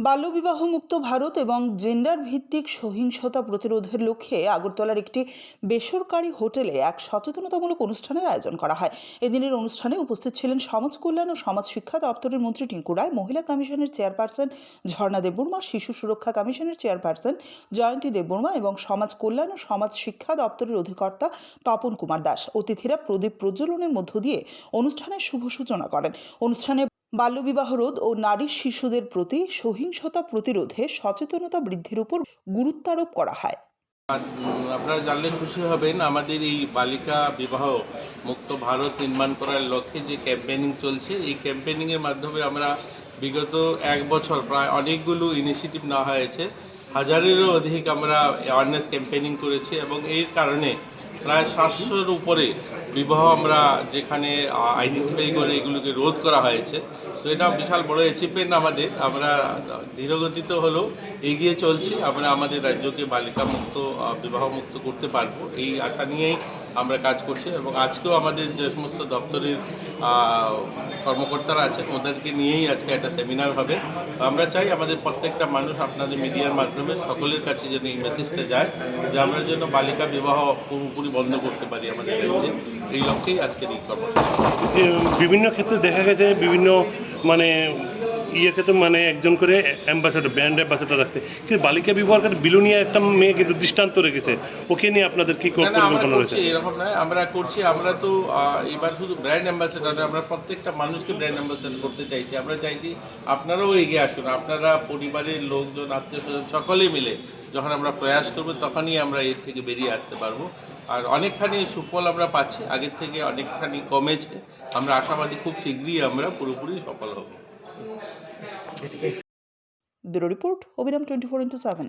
বাল্যবিবাহ মুক্ত ভারত এবং জেন্ডার ভিত্তিক সহিংসতা প্রতিরোধের লক্ষ্যে আগরতলার একটি বেসরকারি হোটেলে এক সচেতনতামূলক অনুষ্ঠানের আয়োজন করা হয়। এদিনের অনুষ্ঠানে উপস্থিত ছিলেন সমাজ কল্যাণ ও সমাজ শিক্ষা দপ্তরের মন্ত্রী টিঙ্কু রায়, মহিলা কমিশনের চেয়ারপারসন ঝর্ণা দেববর্মা, শিশু সুরক্ষা কমিশনের চেয়ারপারসন জয়ন্তী দেববর্মা এবং সমাজ কল্যাণ ও সমাজ শিক্ষা দপ্তরের অধিকর্তা তপন কুমার দাস। অতিথিরা প্রদীপ প্রজ্বলনের মধ্য দিয়ে অনুষ্ঠানের শুভ সূচনা করেন। অনুষ্ঠানে বাল্যবিবাহ রোধ ও নারী শিশুদের প্রতি সহিংসতা প্রতিরোধে সচেতনতা বৃদ্ধির উপর গুরুত্ব আরোপ করা হয়। আপনারা জানলে খুশি হবেন, আমাদের এই বালিকা বিবাহ মুক্ত ভারত নির্মাণ করার লক্ষ্যে যে ক্যাম্পেইনিং চলছে, এই ক্যাম্পেইনিংয়ের মাধ্যমে আমরা বিগত এক বছর প্রায় অনেকগুলো ইনিশিয়েটিভ নেওয়া হয়েছে। হাজারেরও অধিক আমরা অ্যাওয়ারনেস ক্যাম্পেইনিং করেছি এবং এর কারণে প্রায় 700-র উপরে বিবাহ আমরা যেখানে আইডেন্টিফাই করে এগুলোকে রোধ করা হয়েছে। তো এটা বিশাল বড় অ্যাচিভমেন্ট আমাদের। আমরা ধীরগতিতে হলেও এগিয়ে চলছি। আমরা আমাদের রাজ্যকে বালিকা মুক্ত বিবাহ মুক্ত করতে পারবো, এই আশা নিয়েই আমরা কাজ করছি। এবং আজকেও আমাদের যে সমস্ত দপ্তরের কর্মকর্তারা আছেন ওদেরকে নিয়েই আজকে একটা সেমিনার হবে। আমরা চাই আমাদের প্রত্যেকটা মানুষ আপনাদের মিডিয়ার মাধ্যমে সকলের কাছে যেন এই মেসেজটা যায় যে আমরা যেন বালিকা বিবাহ পুরোপুরি বন্ধ করতে পারি আমাদের রাজ্যে। এই লক্ষ্যেই আজকের এই কর্মসূচি। বিভিন্ন ক্ষেত্রে দেখা গেছে বিভিন্ন ক্ষেত্রে একজন করে অ্যাম্বাসেডর, ব্র্যান্ড অ্যাম্বাসেডর রাখতে, কিন্তু বালিকা বিবাহের ক্ষেত্রে বিলুনিয়া একটা মেয়ে কিন্তু দৃষ্টান্ত রেখেছে। ওকে নিয়ে আপনাদের কি পরিকল্পনা রয়েছে? এরকম নয়, আমরা করছি। আমরা তো এবার শুধু ব্র্যান্ড অ্যাম্বাসেডর নয়, আমরা প্রত্যেকটা মানুষকে ব্র্যান্ড অ্যাম্বাসেডর করতে চাইছি। আমরা চাইছি আপনারাও এগিয়ে আসুন। আপনারা পরিবারের লোকজন, আত্মীয় স্বজন সকলে মিলে যখন আমরা প্রয়াস করবো তখনই আমরা এর থেকে বেরিয়ে আসতে পারবো। আর অনেকখানি সুফল আমরা পাচ্ছি, আগের থেকে অনেকখানি কমেছে। আমরা আশাবাদী খুব শীঘ্রই আমরা পুরোপুরি সফল হব। ব্যুরো রিপোর্ট, অবিরাম 24x7।